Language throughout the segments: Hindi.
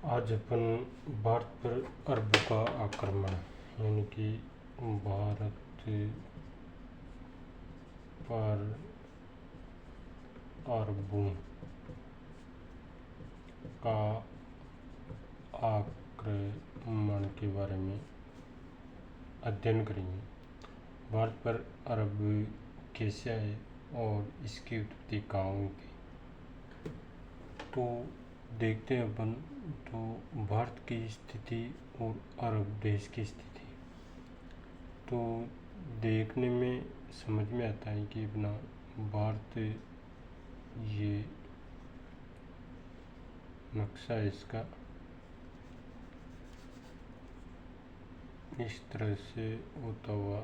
आज अपन भारत पर अरबों का आक्रमण यानी कि भारत पर अरबों का आक्रमण के बारे में अध्ययन करेंगे। भारत पर अरब कैसे आए और इसकी उत्पत्ति कहाँ हुई थी। तो देखते हैं अपन तो भारत की स्थिति और अरब देश की स्थिति तो देखने में समझ में आता है कि अपना भारत ये नक्शा इसका इस तरह से होता हुआ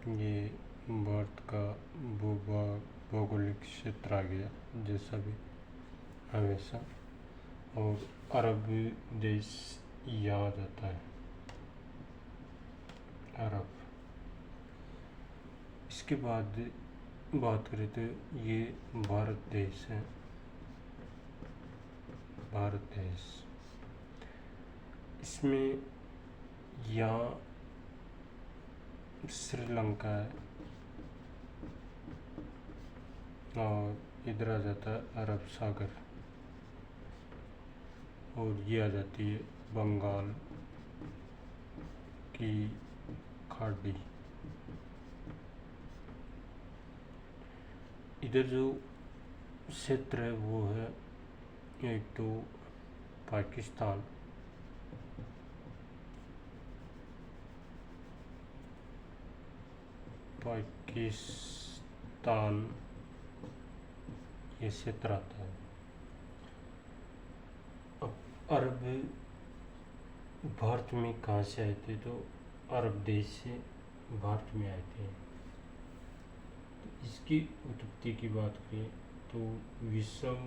ये भारत का भौगोलिक क्षेत्र आ गया जैसा भी हमेशा, और अरब देश यहाँ जाता है अरब। इसके बाद बात करें तो ये भारत देश है, भारत देश। इसमें यहाँ श्रीलंका है और इधर आ जाता है अरब सागर और ये आ जाती है बंगाल की खाड़ी। इधर जो क्षेत्र है वो है एक तो पाकिस्तान, ये क्षेत्र आता है। अब अरब भारत में कहाँ से आए थे, तो अरब देश से भारत में आए थे। तो इसकी उत्पत्ति की बात करें तो विश्व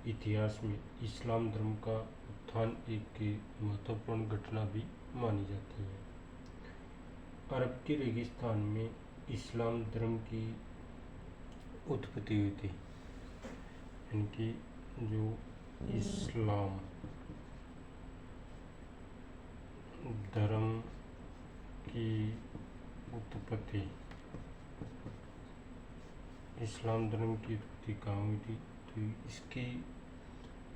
इतिहास में इस्लाम धर्म का उत्थान एक महत्वपूर्ण घटना भी मानी जाती है। अरब के रेगिस्तान में इस्लाम धर्म की उत्पत्ति हुई थी, यानी कि जो इस्लाम धर्म की उत्पत्ति, इस्लाम धर्म की उत्पत्ति कहाँ हुई थी, तो इसकी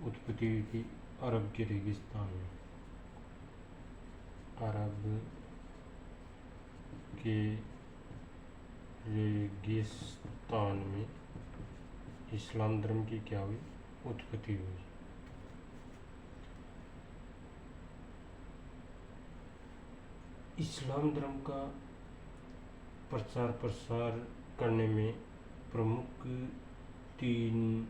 उत्पत्ति हुई थी अरब के रेगिस्तान में। अरब के रेगिस्तान में इस्लाम धर्म की क्या हुई, उत्पत्ति हुई। इस्लाम धर्म का प्रचार प्रसार करने में प्रमुख 3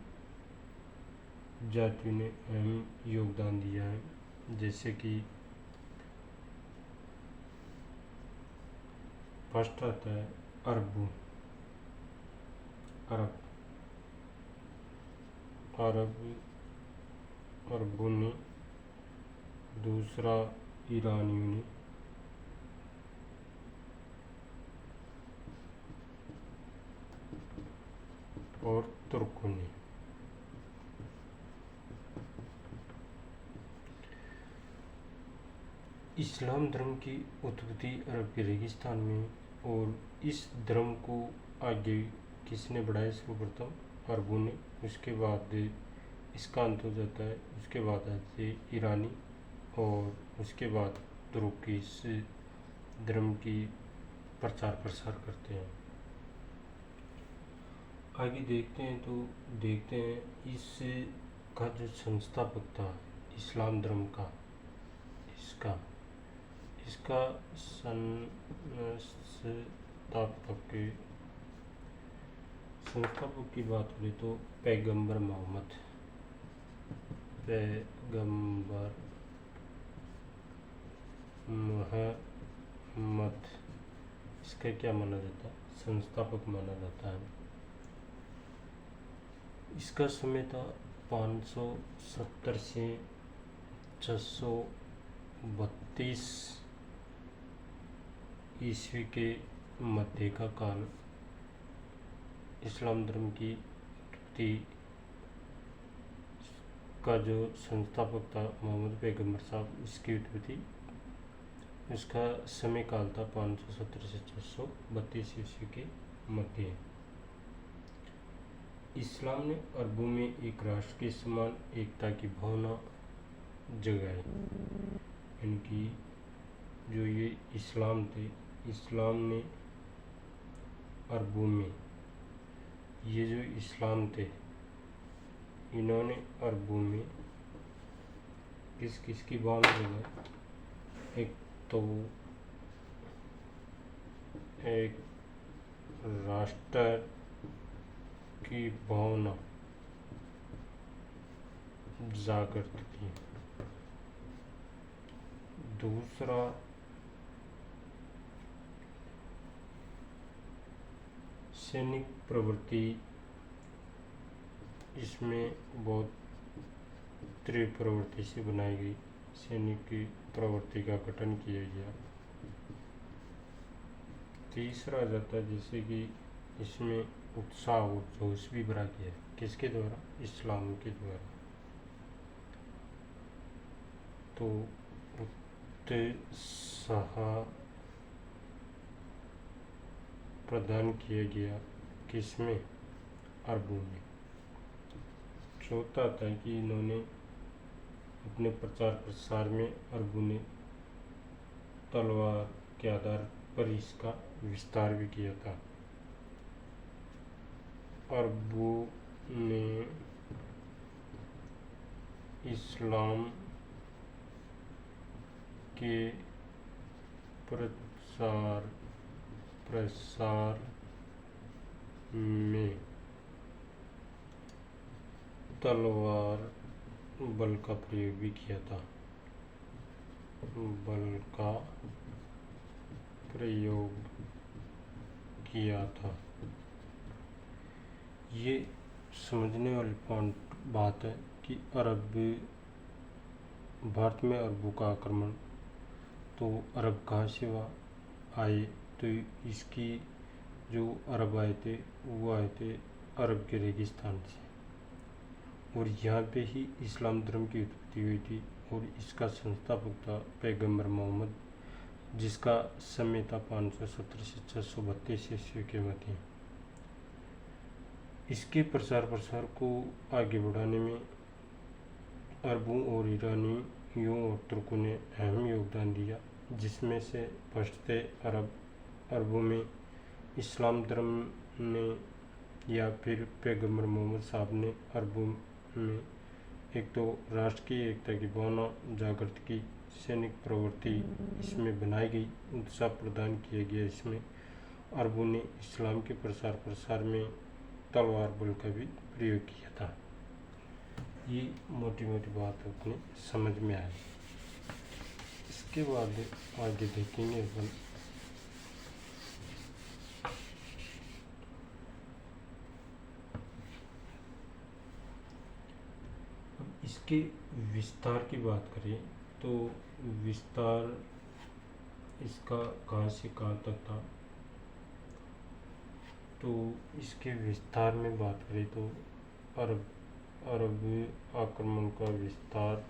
जातियों ने अहम योगदान दिया है, जैसे कि फर्स्ट आता है अरबों ने, दूसरा ईरानियों ने, और तुर्कों ने। इस्लाम धर्म की उत्पत्ति अरब के रेगिस्तान में, और इस धर्म को आगे किसने बढ़ाया, सर्वप्रथम अरबों ने, उसके बाद इसका अंत हो जाता है, उसके बाद आते ईरानी, और उसके बाद तुर्क इस धर्म की प्रचार प्रसार करते हैं। आगे देखते हैं तो देखते हैं इसका जो संस्थापक था इस्लाम धर्म का, इसका संस्थापक की बात करें तो पैगंबर मोहम्मद, इसका क्या माना जाता है, संस्थापक माना जाता है। इसका समय था 570 से 632 ईस्वी के मध्य का काल। इस्लाम धर्म की उत्पत्ति का जो संस्थापक था मोहम्मद पैगंबर साहब, इसकी उत्पत्ति, इसका समय काल था 570 से 632 ईस्वी के मध्य। इस्लाम ने अरबों में एक राष्ट्र के समान एकता की भावना जगाई। इनकी जो ये इस्लाम थे, इस्लाम ने अरबों में, ये जो इस्लाम थे, इन्होंने अरबों में किस किस की भावना जगाई? एक तो एक राष्ट्र की भावना जागृत की। दूसरा सैनिक प्रवृत्ति, इसमें बहुत तीव्र प्रवृत्ति से बनाई गई सैनिक की प्रवृत्ति का गठन किया गया। तीसरा जाता जैसे कि इसमें उत्साह और जोश भी भरा गया। किसके द्वारा? इस्लाम के द्वारा। तो उत्साह प्रदान किया गया किसमें? अरबों में। चौथा था कि इन्होंने अपने प्रचार प्रसार में अरबों ने तलवार के आधार पर इसका विस्तार भी किया था। अरबों ने इस्लाम के प्रचार प्रसार में तलवार बल का प्रयोग भी किया था। बल का प्रयोग किया था। ये समझने वाली बात है कि भारत में अरबों का आक्रमण, तो अरब कहाँ से आए? तो इसकी जो अरब आए थे वो आए थे अरब के रेगिस्तान से, और यहाँ पे ही इस्लाम धर्म की उत्पत्ति हुई थी। और इसका संस्थापक था पैगंबर मोहम्मद, जिसका समय था 570 से 632 ईस्वी के मध्य। इसके प्रचार प्रसार को आगे बढ़ाने में अरबों और ईरानियों और तुर्कों ने अहम योगदान दिया, जिसमें से फर्स्ट थे अरब। अरबों में इस्लाम धर्म ने या फिर पैगंबर मोहम्मद साहब ने अरबों में एक तो राष्ट्र की एकता की भावना जागृत की, सैनिक प्रवृत्ति इसमें बनाई गई, उत्साह प्रदान किया गया। इसमें अरबों ने इस्लाम के प्रसार प्रसार में तलवार बल का भी प्रयोग किया था। ये मोटी मोटी बात अपने समझ में आई। इसके बाद आगे देखेंगे अपन इसके विस्तार की बात करें तो विस्तार इसका कहाँ से कहाँ तक था। तो इसके विस्तार में बात करें तो अरब आक्रमण का विस्तार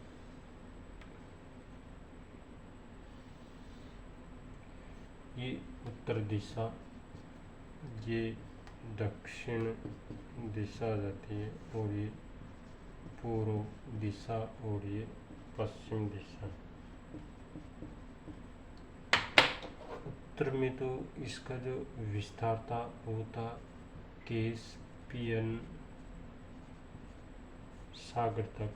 ये उत्तर दिशा, ये दक्षिण दिशा आ जाती है, और ये पूर्व दिशा, और ये पश्चिम दिशा। उत्तर में तो इसका जो विस्तार था वो था कैस्पियन सागर तक।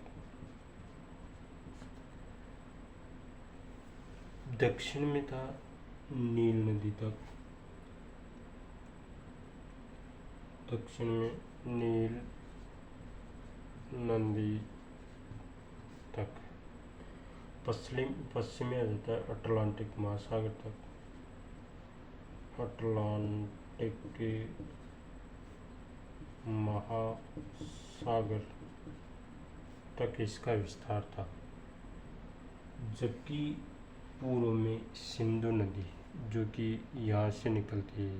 दक्षिण में था नील नदी तक। दक्षिण में नील नदी तक। पश्चिम में आ जाता है अटलांटिक महासागर तक। अटलांटिक महासागर तक इसका विस्तार था। जबकि पूर्व में सिंधु नदी, जो कि यहाँ से निकलती है,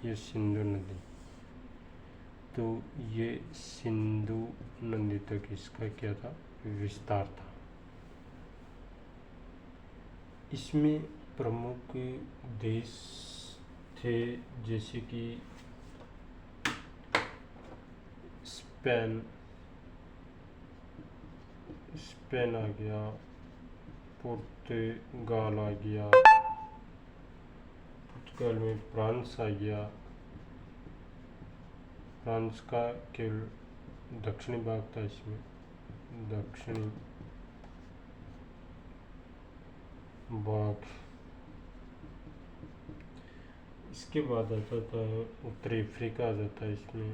ये सिंधु नदी, तो ये सिंधु नदी तक इसका क्या था, विस्तार था। इसमें प्रमुख देश थे जैसे कि स्पेन आ गया, पुर्तगाल आ गया, पुर्तगाल में फ्रांस आ गया। फ्रांस का केवल दक्षिणी भाग था, इसमें दक्षिणी भाग। इसके बाद आता था उत्तरी अफ्रीका आ जाता है, इसमें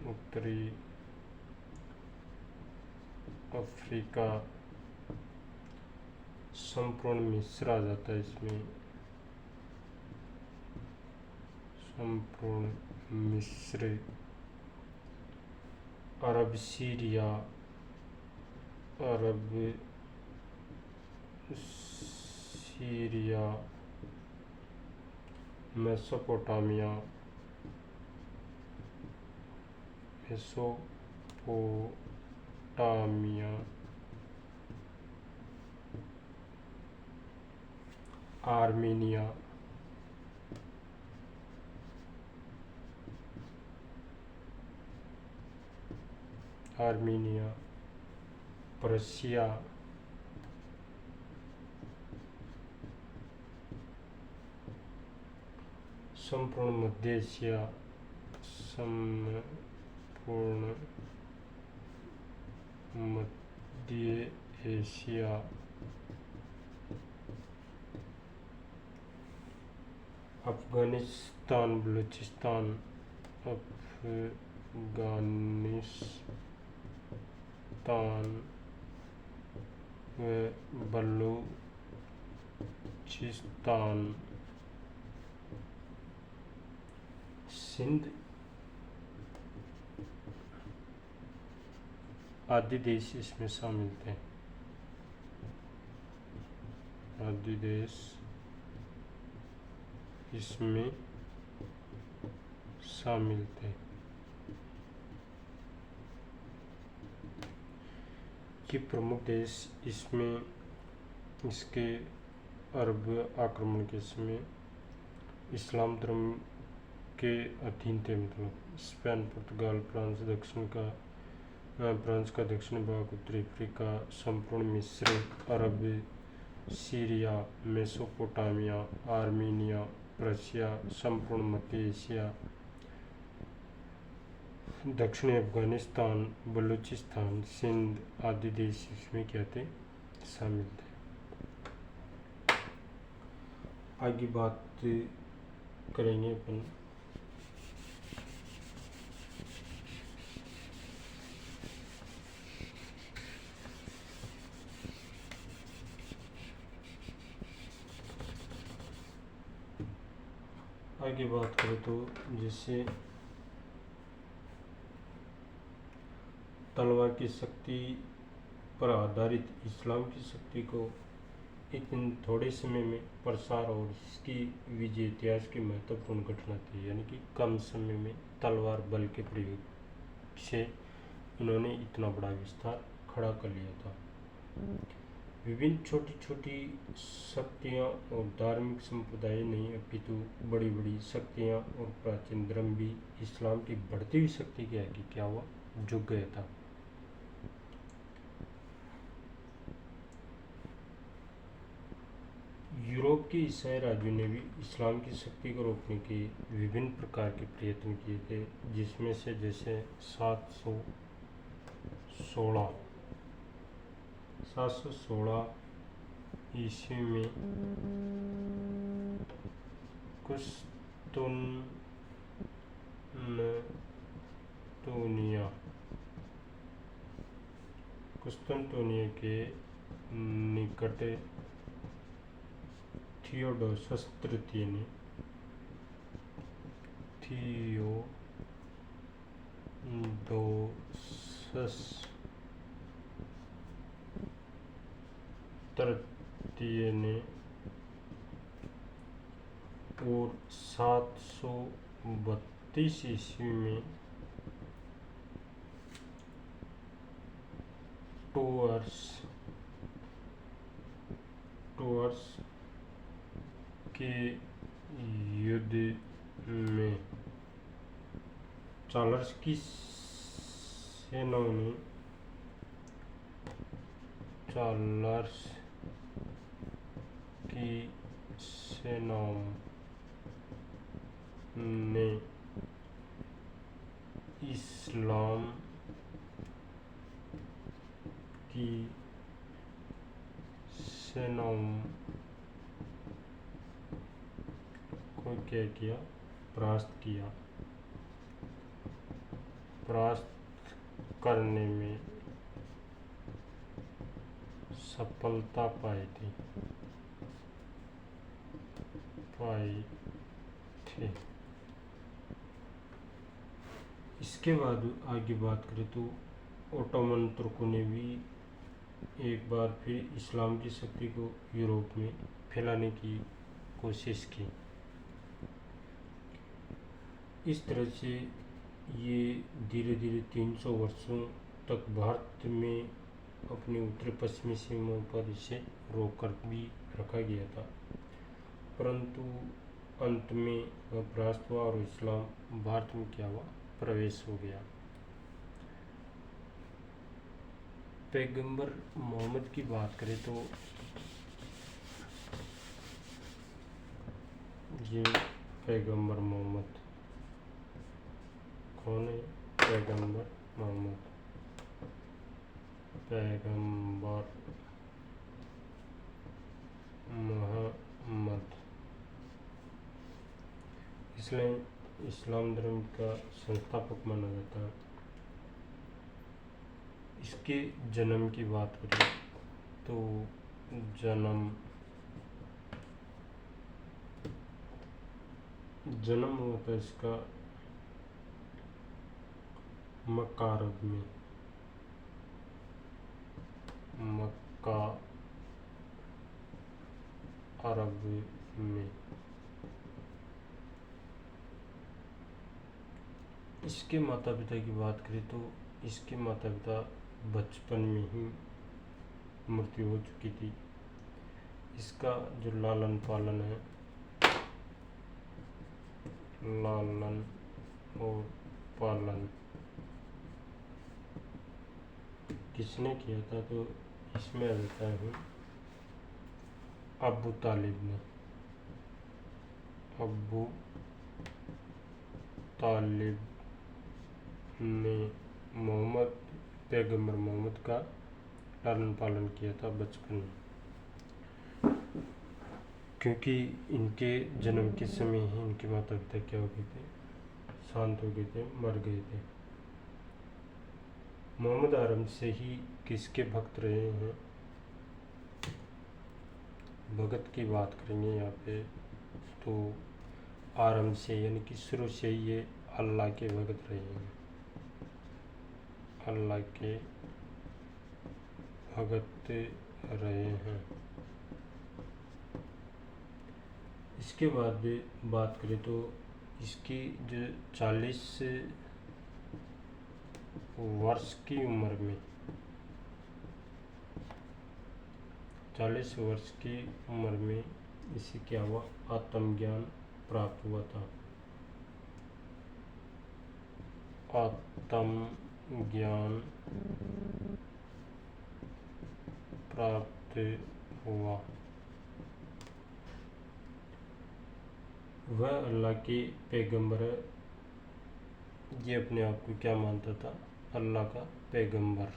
उत्तरी अफ्रीका। संपूर्ण मिस्र आ जाता है इसमें, संपूर्ण मिस्र। अरब सीरिया, मेसोपोटामिया, आर्मीनिया, पर्शिया, संपूर्ण मध्य एशिया, संपूर्ण मध्य एशिया, अफगानिस्तान, बलूचिस्तान, व बलूचिस्तान, सिंध आदि देश इसमें शामिल थे। आदि देश इसमें शामिल थे। ये प्रमुख देश इसमें इसके अरब आक्रमण के समय इस्लाम धर्म के अधीन थे। मतलब स्पेन, पुर्तगाल, फ्रांस का दक्षिणी भाग, उत्तरी अफ्रीका, संपूर्ण मिस्र, अरब सीरिया, मेसोपोटामिया, आर्मीनिया, पर्शिया, संपूर्ण मध्य एशिया, दक्षिणी अफगानिस्तान, बलूचिस्तान, सिंध आदि देश इसमें क्या थे, शामिल थे। आगे बात करेंगे अपन बात करें तो जैसे तलवार की शक्ति पर आधारित इस्लाम की शक्ति को इतने थोड़े समय में प्रसार और इसकी विजय इतिहास की महत्वपूर्ण घटना थी। यानी कि कम समय में तलवार बल के प्रयोग से इन्होंने इतना बड़ा विस्तार खड़ा कर लिया था। विभिन्न छोटी छोटी शक्तियाँ और धार्मिक संप्रदाय नहीं, अपितु बड़ी बड़ी शक्तियाँ और प्राचीन धर्म भी इस्लाम की बढ़ती हुई शक्ति के आगे क्या हुआ, झुक गया था। यूरोप के ईसाई राज्यों ने भी इस्लाम की शक्ति को रोकने के विभिन्न प्रकार के प्रयत्न किए थे, जिसमें से जैसे 716 ईस्वी में कुस्तुनतुनिया के निकट थियोडोसस तृतीय ने और 732 ईस्वी में टूअर्स के युद्ध में चार्ल्स की सेनाओं ने इस्लाम की सेनाओं को क्या किया, परास्त करने में सफलता पाई थी। इसके बाद आगे बात करें तो ओटोमन तुर्कों ने भी एक बार फिर इस्लाम की शक्ति को यूरोप में फैलाने की कोशिश की। इस तरह से ये धीरे धीरे 300 वर्षों तक भारत में अपनी उत्तर पश्चिमी सीमाओं पर इसे रोककर भी रखा गया था, परंतु अंत में वह परास्त हुआ और इस्लाम भारत में क्या हुआ, प्रवेश हो गया। पैगंबर मोहम्मद की बात करें तो ये पैगंबर मोहम्मद कौन है? पैगंबर मोहम्मद इसलिए इस्लाम धर्म का संस्थापक माना जाता है। इसके जन्म की बात करें तो जन्म हुआ था इसका मक्का अरब में। इसके माता पिता की बात करें तो इसके माता पिता बचपन में ही मृत्यु हो चुकी थी। इसका जो लालन और पालन किसने किया था, तो इसमें रहता है अबू तालिब ने पैगंबर मोहम्मद का लालन पालन किया था बचपन में, क्योंकि इनके जन्म के समय ही इनके माता पिता क्या हो गए थे, शांत हो गए थे, मर गए थे। मोहम्मद आरंभ से ही किसके भक्त रहे हैं? भगत की बात करेंगे यहाँ पे तो आरंभ से यानी कि शुरू से ये अल्लाह के भगत रहे हैं, अल्लाह के भगत रहे हैं। इसके बाद बात करें तो इसकी जो 40 वर्ष की उम्र में 40 वर्ष की उम्र में इसे क्या हुआ, आत्मज्ञान प्राप्त हुआ था। आत्मज्ञान प्राप्त हुआ। वह अल्लाह के पैगंबर है। ये अपने आप को क्या मानता था? अल्लाह का पैगंबर,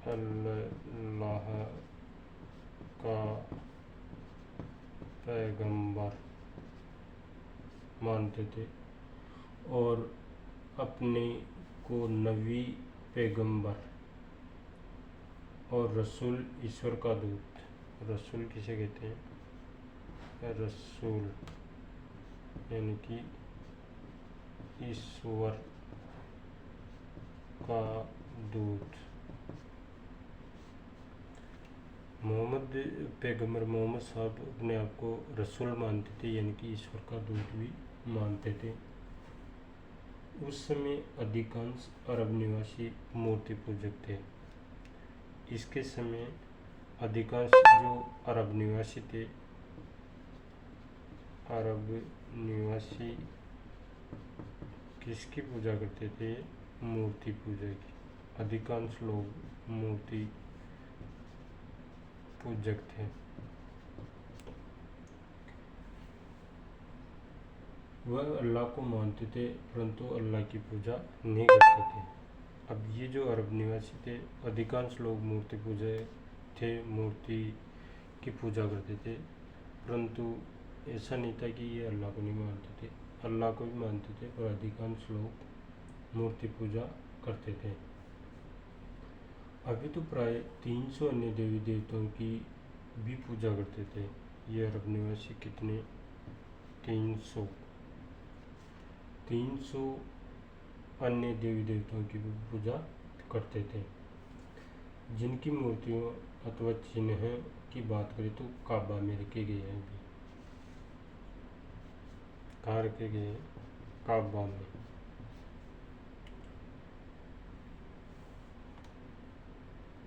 अल्लाह का पैगंबर मानते थे और अपने को नबी, पैगंबर और रसूल, ईश्वर का दूत। रसूल किसे कहते हैं? रसूल यानी कि ईश्वर का दूत। पैगंबर मोहम्मद साहब अपने आप को रसूल मानते थे, यानी कि ईश्वर का दूत भी मानते थे। उस समय अधिकांश अरब निवासी मूर्ति पूजक थे। इसके समय अधिकांश जो अरब निवासी थे, अरब निवासी किसकी पूजा करते थे? मूर्ति पूजा की। अधिकांश लोग मूर्ति पूजक थे। वह अल्लाह को मानते थे परंतु अल्लाह की पूजा नहीं करते थे। अब ये जो अरब निवासी थे, अधिकांश लोग मूर्ति पूजा थे, मूर्ति की पूजा करते थे, परंतु ऐसा नहीं था कि ये अल्लाह को नहीं मानते थे, अल्लाह को भी मानते थे, पर अधिकांश लोग मूर्ति पूजा करते थे। अभी तो प्राय 300 अन्य देवी देवताओं की भी पूजा करते थे। ये अरब निवासी कितने? 300 अन्य देवी देवताओं की भी पूजा करते थे, जिनकी मूर्तियों अथवा चिन्ह की बात करें तो काबा में रखे गए हैं। अभी कहाँ रखे गए हैं? काबा में।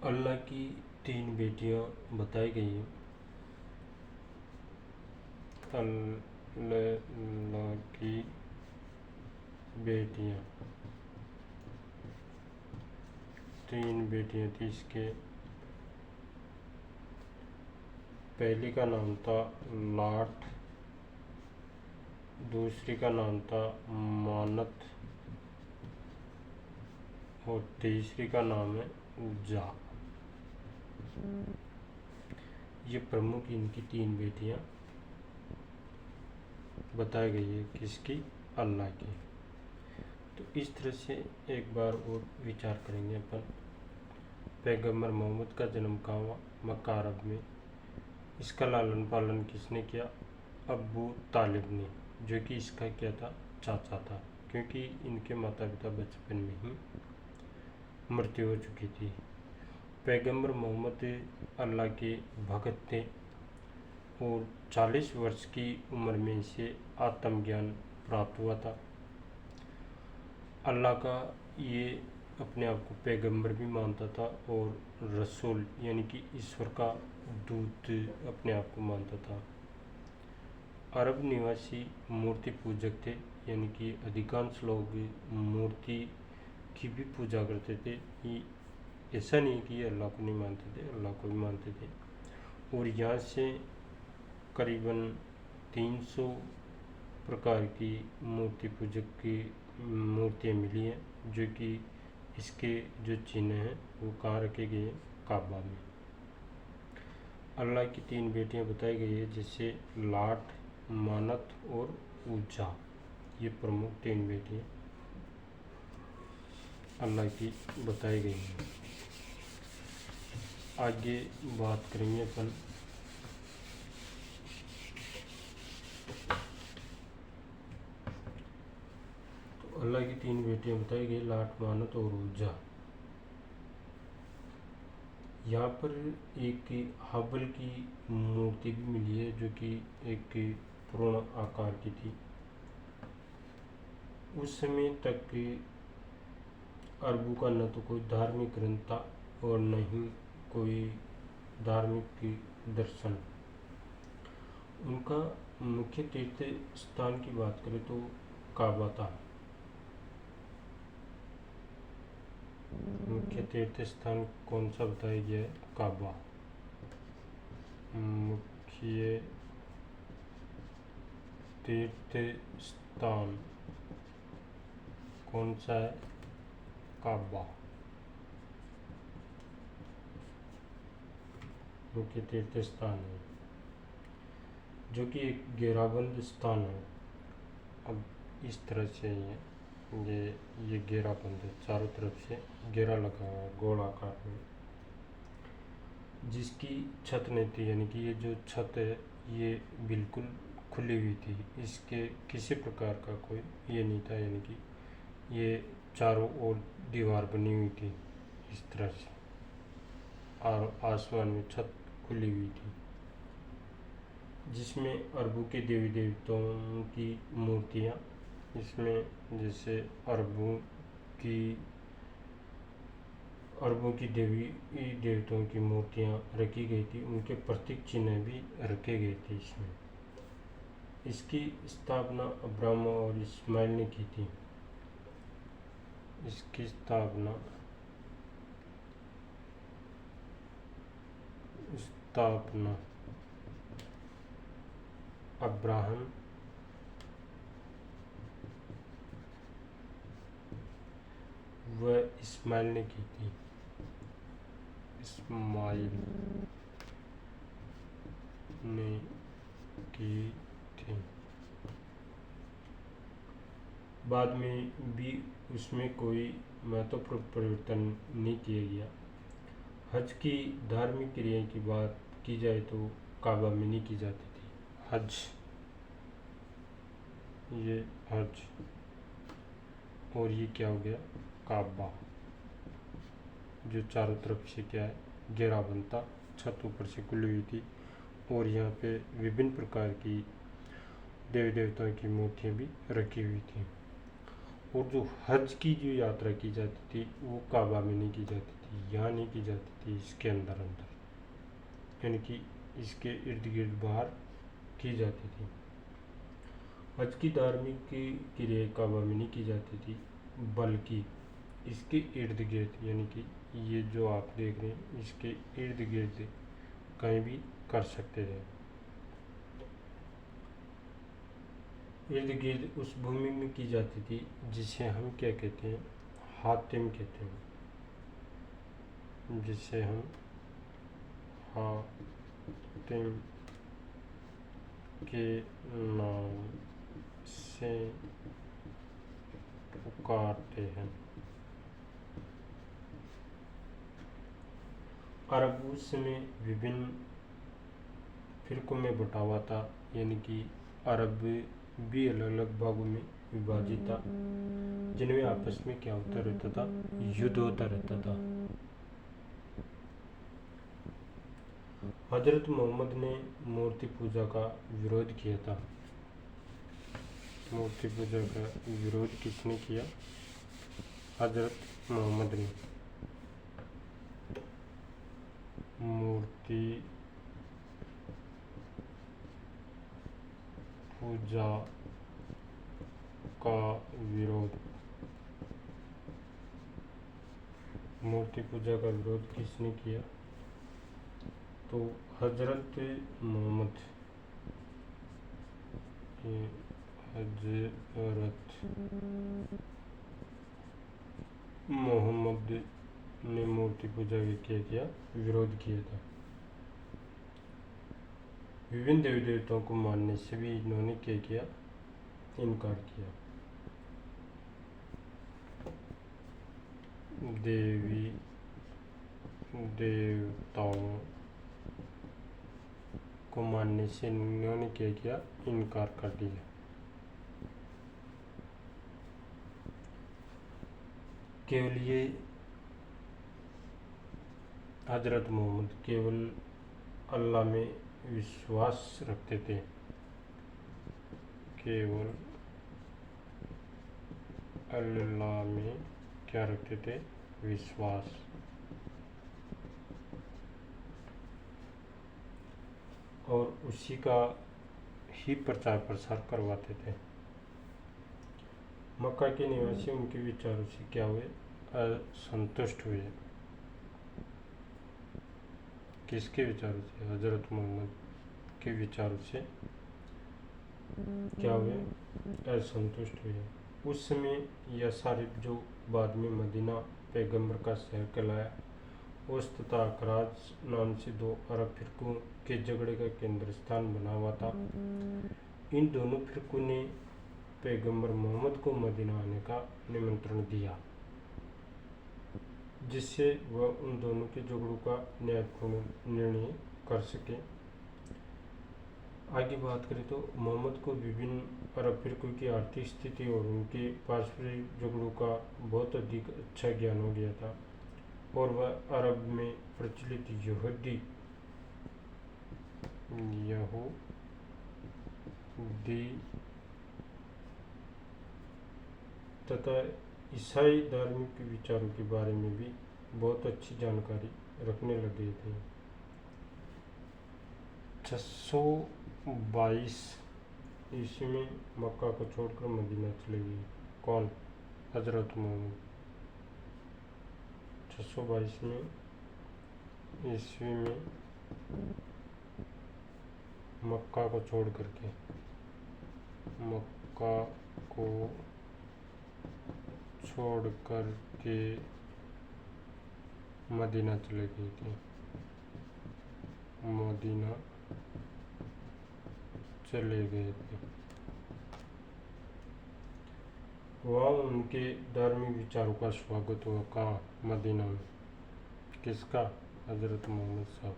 अल्लाह की 3 बेटियां बताई गई हैं। अल्लाह की बेटियां, 3 बेटियां थी इसके। पहली का नाम था लाट, दूसरी का नाम था मानत और तीसरी का नाम है जा। ये प्रमुख इनकी 3 बेटियां बताई गई है। किसकी? अल्लाह की। तो इस तरह से एक बार और विचार करेंगे अपन। पैगंबर मोहम्मद का जन्म कहाँ हुआ? मक्का अरब में। इसका लालन पालन किसने किया? अबू तालिब ने, जो कि इसका क्या था? चाचा था, क्योंकि इनके माता पिता बचपन में ही मृत्यु हो चुकी थी। पैगंबर मोहम्मद अल्लाह के भगत थे और 40 वर्ष की उम्र में इसे आत्मज्ञान प्राप्त हुआ था। अल्लाह का ये अपने आप को पैगंबर भी मानता था और रसूल यानी कि ईश्वर का दूत अपने आप को मानता था। अरब निवासी मूर्ति पूजक थे, यानी कि अधिकांश लोग मूर्ति की भी पूजा करते थे। ऐसा नहीं कि अल्लाह को नहीं मानते थे, अल्लाह को भी मानते थे। और यहाँ से करीबन 300 प्रकार की मूर्ति पूजक की मूर्तियाँ मिली हैं, जो कि इसके जो चिन्ह हैं वो कहाँ रखे गए हैं? काबा में। अल्लाह की 3 बेटियां बताई गई है, जैसे लाट, मानत और ऊजा। ये प्रमुख 3 बेटियां अल्लाह की बताई गई हैं। आगे बात करेंगे अपन अल्लाह की 3 बेटियां बताई गई, लाट, मानत और ऊजा। यहाँ पर एक हबल की मूर्ति भी मिली है, जो कि एक पूर्ण आकार की थी। उस समय तक अरबों का न तो कोई धार्मिक ग्रंथ था और न ही कोई धार्मिक दर्शन। उनका मुख्य तीर्थ स्थान की बात करें तो काबा था। मुख्य तीर्थ स्थान कौन सा बताया गया है? काबा। मुख्य तीर्थ स्थान कौन सा है? काबा। मुख्य तीर्थ स्थान है, जो कि एक घेराबंद स्थान है। अब इस तरह से ये घेराबंद है, चारों तरफ से घेरा लगा हुआ है गोलाकार में, जिसकी छत नहीं थी, यानी कि ये जो छत है ये बिल्कुल खुली हुई थी। इसके किसी प्रकार का कोई ये नहीं था, यानी कि ये चारों ओर दीवार बनी हुई थी इस तरह से, और आसमान में छत खुली हुई थी, जिसमें अरबों के देवी देवताओं की मूर्तियाँ इसमें जैसे अरबों की देवी देवताओं की मूर्तियाँ रखी गई थी, उनके प्रतीक चिन्ह भी रखे गए थे इसमें। इसकी स्थापना अब्राहम और इस्माइल ने की थी। इसकी स्थापना अब्राहम व इस्माइल ने की थी। इस्माइल ने की थी। बाद में भी उसमें कोई महत्वपूर्ण परिवर्तन नहीं किया गया। हज की धार्मिक क्रिया की बात की जाए तो काबा में नहीं की जाती थी हज। ये हज और ये क्या हो गया, काबा, जो चारों तरफ से क्या है, घेरा बनता, छत ऊपर से खुली हुई थी और यहाँ पे विभिन्न प्रकार की देवी देवताओं की मूर्तियाँ भी रखी हुई थी। और जो हज की जो यात्रा की जाती थी वो काबा में नहीं की जाती थी, यहाँ नहीं की जाती थी, इसके अंदर यानी कि इसके इर्द गिर्द बाहर की जाती थी। हज की धार्मिक क्रिया काबा में नहीं की जाती थी, बल्कि इसके इर्द गिर्द, यानी कि ये जो आप देख रहे हैं इसके इर्द गिर्द कहीं भी कर सकते थे। इर्द गिर्द उस भूमि में की जाती थी जिसे हम क्या कहते हैं, हातिम कहते हैं, जिसे हम हातिम के नाम से पुकारते हैं। अरब उस समय विभिन्न फिरकों में बटा हुआ था, यानी कि अरब भी अलग अलग भागों में विभाजित था, जिनमें आपस में क्या होता रहता था, युद्ध होता रहता था। हजरत मोहम्मद ने मूर्ति पूजा का विरोध किया था। मूर्ति पूजा का विरोध किसने किया? हजरत मोहम्मद ने। मूर्ति पूजा का विरोध, मूर्ति पूजा का विरोध किसने किया? तो हजरत मोहम्मद ने मूर्ति पूजा का क्या किया? विरोध किया था। विभिन्न देवी देवताओं को मानने से भी इन्होंने क्या किया? इनकार किया। देवी देवताओं को मानने से इन्होंने क्या किया? इनकार कर दिया। केवल ये हजरत मोहम्मद केवल अल्लाह में विश्वास रखते थे, केवल अल्लाह में क्या रखते थे? विश्वास। और उसी का ही प्रचार प्रसार करवाते थे। मक्का के निवासी उनके विचारों से क्या हुए? असंतुष्ट हुए। किसके विचारों से? हजरत मोहम्मद के विचारों से क्या हुए? असंतुष्ट हुए। उस समय यसारिब, जो बाद में मदीना पैगंबर का शहर कहलाया, ओस तथा अखराज नाम से दो अरब फिरकों के झगड़े का केंद्र स्थान बना हुआ था। इन दोनों फिरकों ने पैगंबर मोहम्मद को मदीना आने का निमंत्रण दिया, जिससे वह उन दोनों के झगड़ों का न्यायपूर्ण निर्णय कर सके। आगे बात करें तो मोहम्मद को विभिन्न अरब फिरकों की आर्थिक स्थिति और उनके पारस्परिक झगड़ों का बहुत अधिक अच्छा ज्ञान हो गया था, और वह अरब में प्रचलित यहूदी तथा ईसाई धार्मिक विचारों के बारे में भी बहुत अच्छी जानकारी रखने लगे थे। 622 ईस्वी में मक्का को छोड़कर मदीना चले गए। कौन? हजरत मोहम्मद। 622 में ईस्वी में मक्का को छोड़ करके मदीना चले गए थे। मदीना चले गए थे। वहाँ उनके धार्मिक विचारों का स्वागत हुआ। कहाँ? मदीना में। किसका? हजरत मोहम्मद साहब।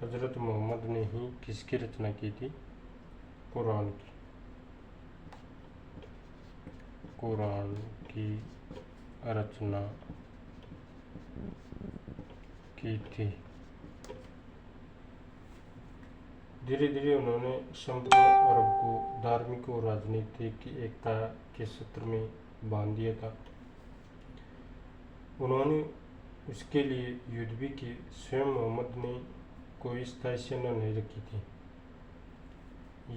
हजरत मोहम्मद ने ही किसकी रचना की थी? कुरान की। कुरान की रचना की थी। धीरे धीरे उन्होंने संपूर्ण अरब को धार्मिक और राजनीतिक एकता के सूत्र में बांध दिया था। उन्होंने उसके लिए युद्ध भी किए। स्वयं मोहम्मद ने कोई स्थायी सेना नहीं रखी थी।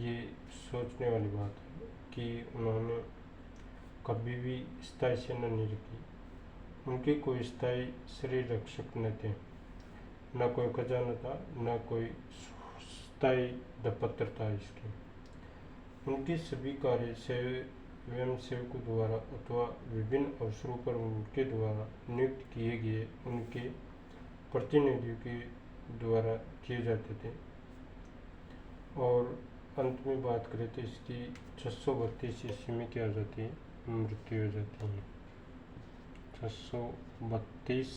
ये सोचने वाली बात है कि उन्होंने कभी भी स्थायी सेना नहीं रखी। उनके कोई स्थायी शरीर रक्षक न थे, न कोई खजाना था, न कोई स्थायी दफ्तर था इसके। उनके सभी कार्य स्वयं सेवकों द्वारा अथवा विभिन्न अवसरों पर उनके द्वारा नियुक्त किए गए उनके प्रतिनिधियों के द्वारा किए जाते थे। और अंत में बात करें तो इसकी 632 ईस्वी में क्या हो जाती है? मृत्यु हो जाती है। 632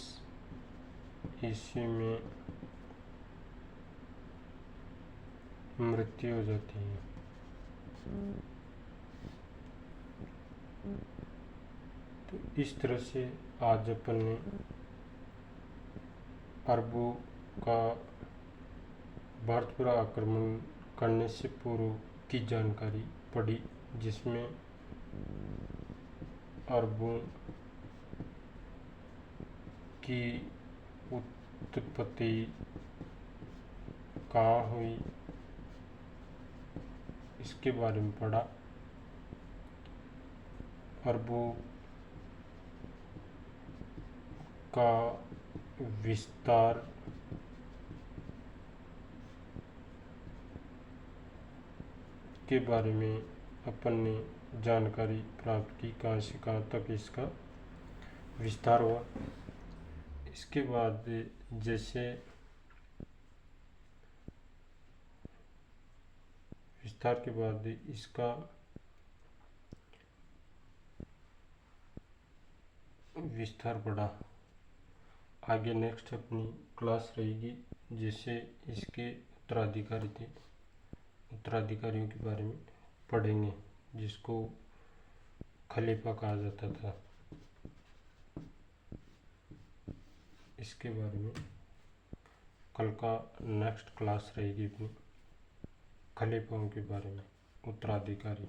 ईस्वी में मृत्यु हो जाती है। तो इस तरह से आज अपन ने अरबों का भारत पर आक्रमण करने से पूर्व की जानकारी पढ़ी, जिसमें अरबों की उत्पत्ति कहाँ हुई इसके बारे में पढ़ा। अरबों का विस्तार के बारे में अपन ने जानकारी प्राप्त की, कहाँ से कहाँ तक इसका विस्तार हुआ। इसके बाद जैसे विस्तार के बाद इसका विस्तार बढ़ा। आगे नेक्स्ट अपनी क्लास रहेगी, जैसे इसके उत्तराधिकारी थे, उत्तराधिकारियों के बारे में पढ़ेंगे, जिसको खलीफा कहा जाता था। इसके बारे में कल का नेक्स्ट क्लास रहेगी अपनी, खलीफाओं के बारे में, उत्तराधिकारी।